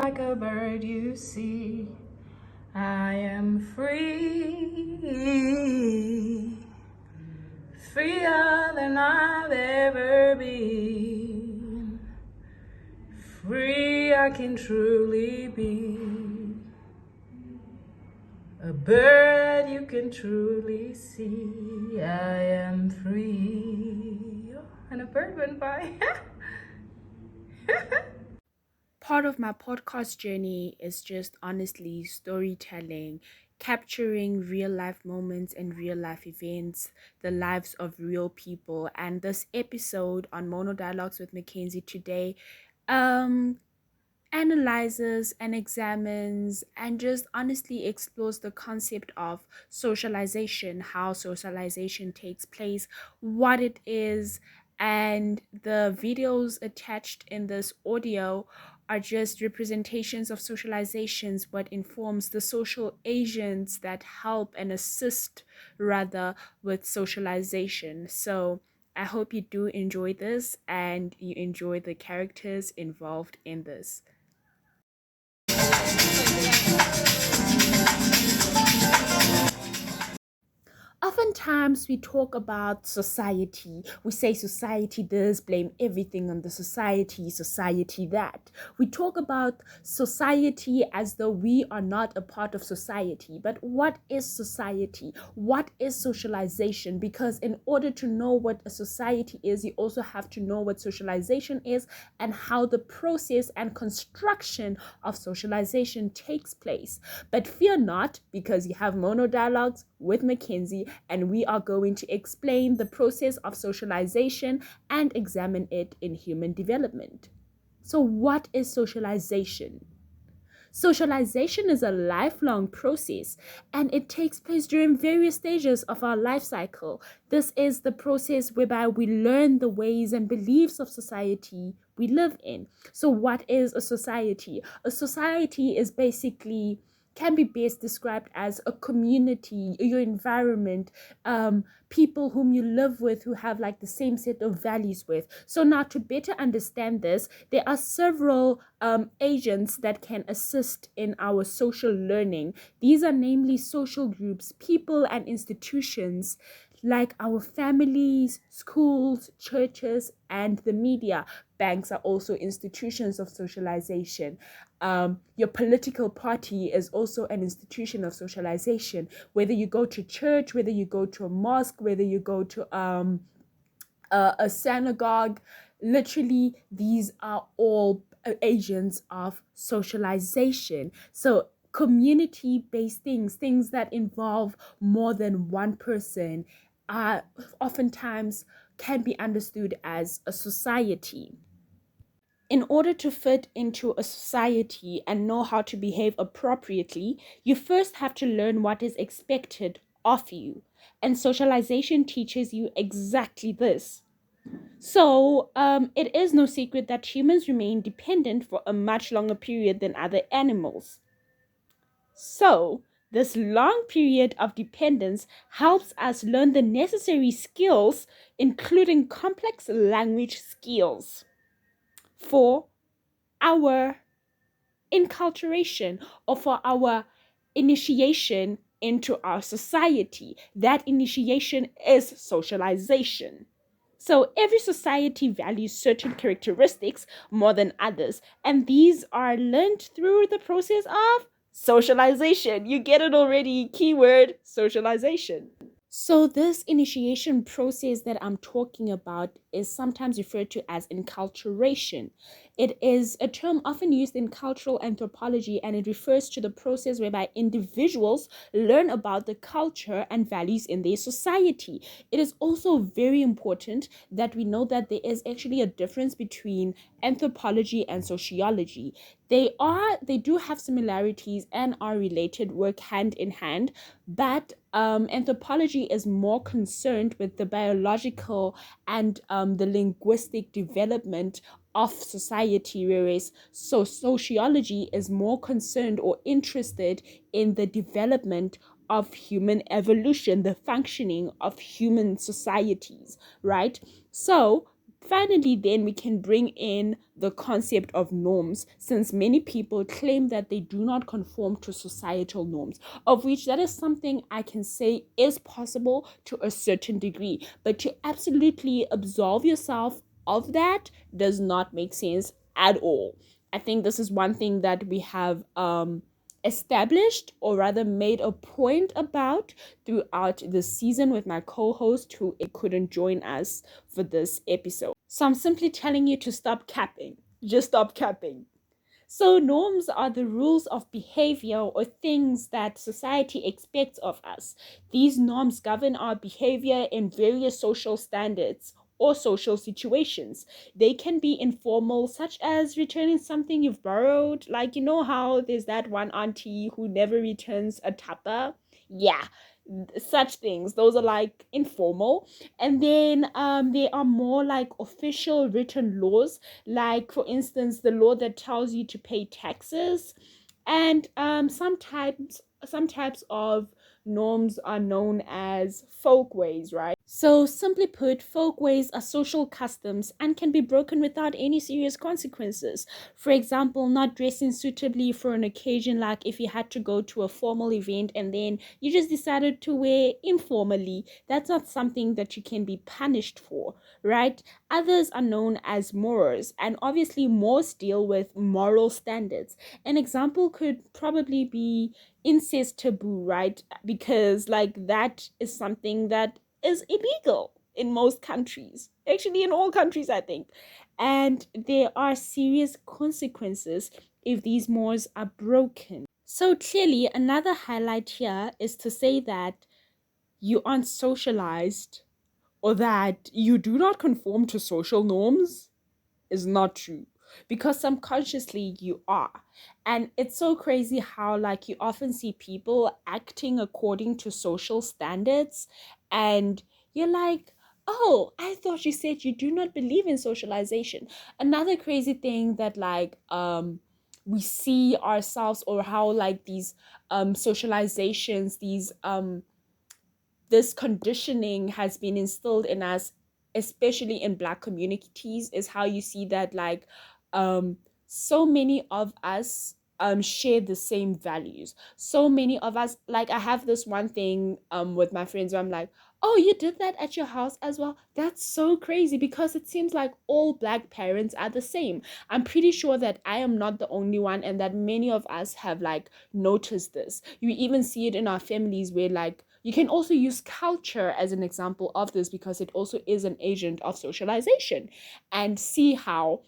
like a bird, you see. I am free, freer than I've ever been. Free I can truly be. A bird you can truly see. I am free. Oh, and a bird went by. Part of my podcast journey is just honestly storytelling, capturing real life moments and real life events, the lives of real people. And this episode on Mono Dialogues with Mackenzie today analyzes and examines and just honestly explores the concept of socialization, how socialization takes place, what it is, and the videos attached in this audio are just representations of socializations, what informs the social agents that help and assist rather with socialization. So I hope you do enjoy this and you enjoy the characters involved in this. Oftentimes we talk about society. We say society this, blame everything on the society that. We talk about society as though we are not a part of society. But what is society? What is socialization? Because in order to know what a society is, you also have to know what socialization is and how the process and construction of socialization takes place. But fear not, because you have Mono Dialogues with Mackenzie, and we are going to explain the process of socialization and examine it in human development. So, what is socialization? Socialization is a lifelong process and it takes place during various stages of our life cycle. This is the process whereby we learn the ways and beliefs of society we live in. So, what is a society? A society is basically can be best described as a community, your environment, people whom you live with who have like the same set of values with. So now to better understand this, there are several agents that can assist in our social learning. These are namely social groups, people and institutions like our families, schools, churches, and the media. Banks are also institutions of socialization. Your political party is also an institution of socialization. Whether you go to church, whether you go to a mosque, whether you go to a synagogue, literally these are all agents of socialization. So community-based things that involve more than one person, oftentimes can be understood as a society. In order to fit into a society and know how to behave appropriately, you first have to learn what is expected of you. And socialization teaches you exactly this. So, it is no secret that humans remain dependent for a much longer period than other animals. So, this long period of dependence helps us learn the necessary skills, including complex language skills, for our enculturation or for our initiation into our society. That initiation is socialization. So every society values certain characteristics more than others, and these are learned through the process of socialization. You get it already, keyword socialization. So this initiation process that I'm talking about is sometimes referred to as enculturation. It is a term often used in cultural anthropology, and it refers to the process whereby individuals learn about the culture and values in their society. It is also very important that we know that there is actually a difference between anthropology and sociology. They do have similarities and are related, work hand in hand, but anthropology is more concerned with the biological and the linguistic development of society, whereas sociology is more concerned or interested in the development of human evolution, the functioning of human societies, right? So Finally, then we can bring in the concept of norms, since many people claim that they do not conform to societal norms, of which that is something I can say is possible to a certain degree. But to absolutely absolve yourself of that does not make sense at all. I think this is one thing that we have established, or rather made a point about throughout the season with my co-host who couldn't join us for this episode. So I'm simply telling you to stop capping. Just stop capping. So norms are the rules of behavior or things that society expects of us. These norms govern our behavior in various social standards or social situations. They can be informal, such as returning something you've borrowed. Like, you know how there's that one auntie who never returns a tapa? Yeah, such things. Those are like informal. And then there are more like official written laws, like for instance the law that tells you to pay taxes. And some types of norms are known as folkways, right? So simply put, folkways are social customs and can be broken without any serious consequences. For example, not dressing suitably for an occasion, like if you had to go to a formal event and then you just decided to wear informally. That's not something that you can be punished for, right? Others are known as mores, and obviously mores deal with moral standards. An example could probably be incest taboo, right? Because like that is something that is illegal in most countries, actually in all countries, I think. And there are serious consequences if these mores are broken. So clearly another highlight here is to say that you aren't socialized, or that you do not conform to social norms, is not true, because subconsciously you are. And it's so crazy how like you often see people acting according to social standards, and you're like, oh, I thought you said you do not believe in socialization. Another crazy thing that like we see ourselves, or how like these socializations, these this conditioning has been instilled in us, especially in Black communities, is how you see that like um so many of us share the same values. So many of us, like I have this one thing with my friends where I'm like, oh, you did that at your house as well? That's so crazy, because it seems like all Black parents are the same. I'm pretty sure that I am not the only one, and that many of us have like noticed this. You even see it in our families, where like you can also use culture as an example of this, because it also is an agent of socialization, and see how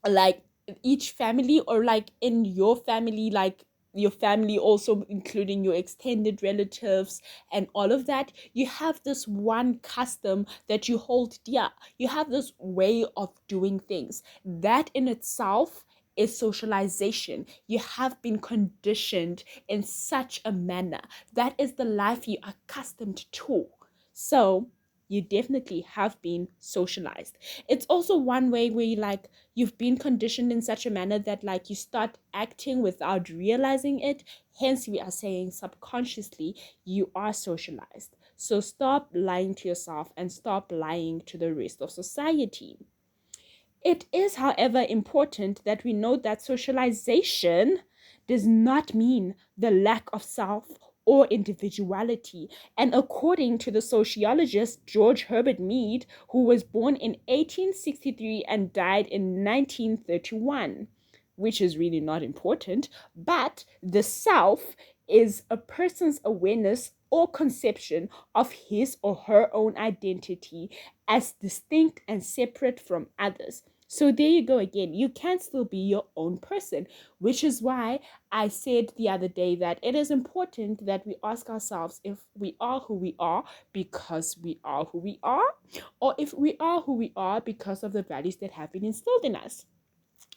like each family, or like in your family, like your family also including your extended relatives and all of that, you have this one custom that you hold dear. You have this way of doing things that in itself is socialization. You have been conditioned in such a manner. That is the life you are accustomed to. So you definitely have been socialized. It's also one way where you like you've been conditioned in such a manner that like you start acting without realizing it. Hence we are saying subconsciously you are socialized. So stop lying to yourself and stop lying to the rest of society. It is, however, important that we note that socialization does not mean the lack of self or individuality. And according to the sociologist George Herbert Mead, who was born in 1863 and died in 1931, which is really not important, but the self is a person's awareness or conception of his or her own identity as distinct and separate from others. So there you go again. You can still be your own person, which is why I said the other day that it is important that we ask ourselves if we are who we are because we are who we are, or if we are who we are because of the values that have been instilled in us.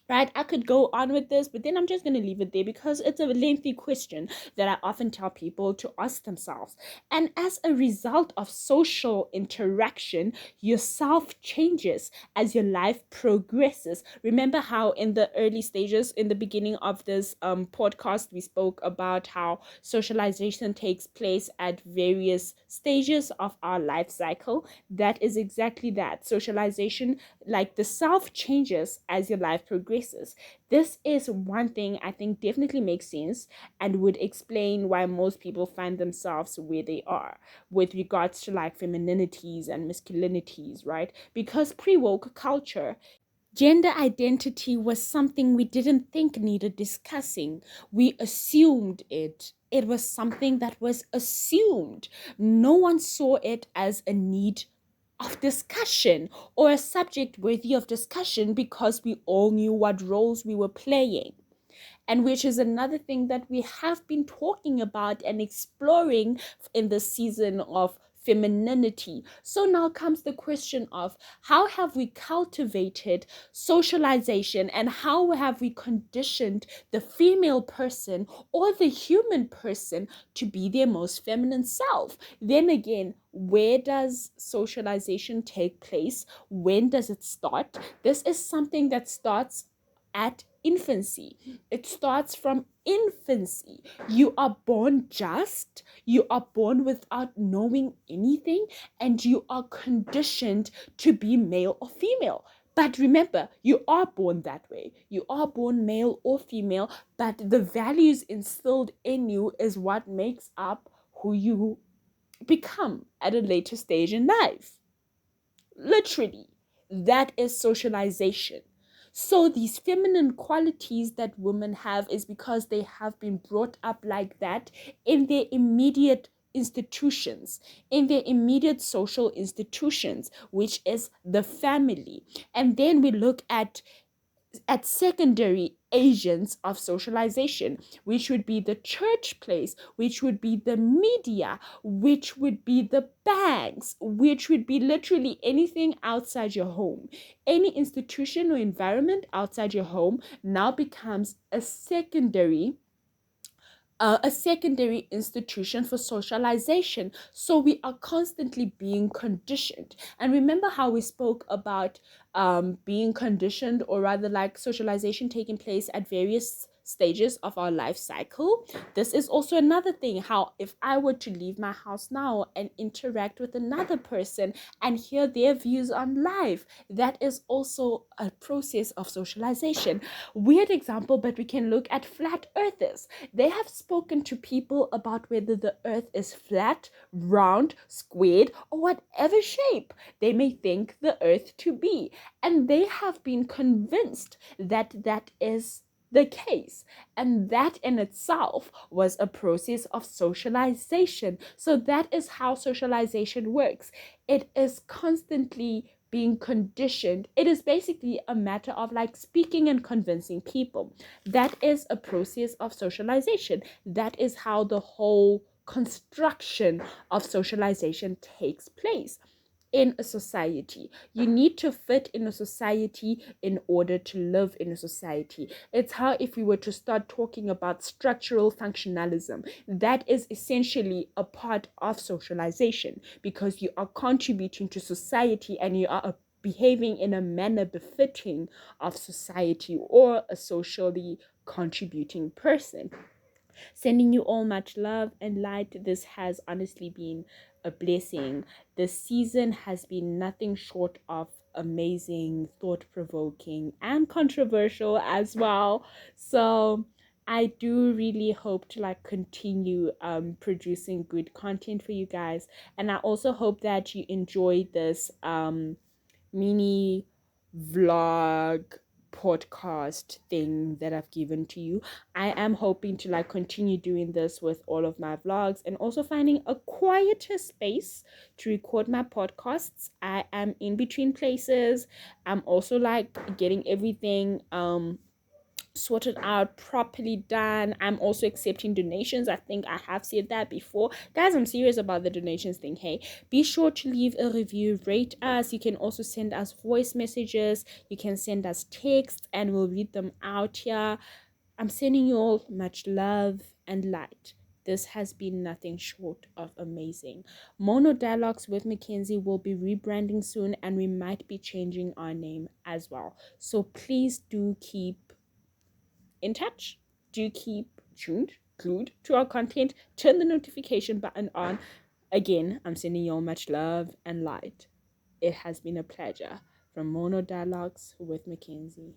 right? I could go on with this, but then I'm just going to leave it there because it's a lengthy question that I often tell people to ask themselves. And as a result of social interaction, yourself changes as your life progresses. Remember how in the early stages, in the beginning of this podcast, we spoke about how socialization takes place at various stages of our life cycle. That is exactly that. Socialization, like the self, changes as your life progresses. This is one thing I think definitely makes sense and would explain why most people find themselves where they are with regards to like femininities and masculinities, right? Because pre-woke culture, gender identity was something we didn't think needed discussing. We assumed it. It was something that was assumed. No one saw it as a need of discussion or a subject worthy of discussion because we all knew what roles we were playing. And which is another thing that we have been talking about and exploring in the season of femininity. So now comes the question of how have we cultivated socialization and how have we conditioned the female person or the human person to be their most feminine self? Then again, where does socialization take place? When does it start? This is something that starts at infancy. It starts from infancy. You are born just, you are born without knowing anything, and you are conditioned to be male or female. But remember, you are born that way. You are born male or female, but the values instilled in you is what makes up who you become at a later stage in life. Literally, that is socialization. So these feminine qualities that women have is because they have been brought up like that in their immediate institutions, in their immediate social institutions, which is the family. And then we look at secondary agents of socialization, which would be the church place, which would be the media, which would be the banks, which would be literally anything outside your home. Any institution or environment outside your home now becomes a secondary institution for socialization. So we are constantly being conditioned. And remember how we spoke about being conditioned, or rather like socialization taking place at various stages of our life cycle. This is also another thing, how if I were to leave my house now and interact with another person and hear their views on life, that is also a process of socialization. Weird example, but we can look at flat earthers. They have spoken to people about whether the earth is flat, round, squared, or whatever shape they may think the earth to be. And they have been convinced that that is the case. And that in itself was a process of socialization. So that is how socialization works. It is constantly being conditioned. It is basically a matter of like speaking and convincing people. That is a process of socialization. That is how the whole construction of socialization takes place in a society. You need to fit in a society in order to live in a society. It's how if we were to start talking about structural functionalism, that is essentially a part of socialization because you are contributing to society and you are behaving in a manner befitting of society or a socially contributing person. Sending you all much love and light. This has honestly been a blessing. This season has been nothing short of amazing, thought provoking, and controversial as well. So, I do really hope to like continue producing good content for you guys, and I also hope that you enjoy this mini vlog podcast thing that I've given to you. I am hoping to like continue doing this with all of my vlogs and also finding a quieter space to record my podcasts. I am in between places. I'm also like getting everything sorted out, properly done. I'm also accepting donations. I think I have said that before. Guys, I'm serious about the donations thing. Hey, be sure to leave a review, rate us. You can also send us voice messages. You can send us texts and we'll read them out here. I'm sending you all much love and light. This has been nothing short of amazing. Mono Dialogues with Mackenzie will be rebranding soon, and we might be changing our name as well. So please do keep in touch. Do keep glued to our content. Turn the notification button on. Again, I'm sending you all much love and light. It has been a pleasure. From Mono Dialogues with Mackenzie.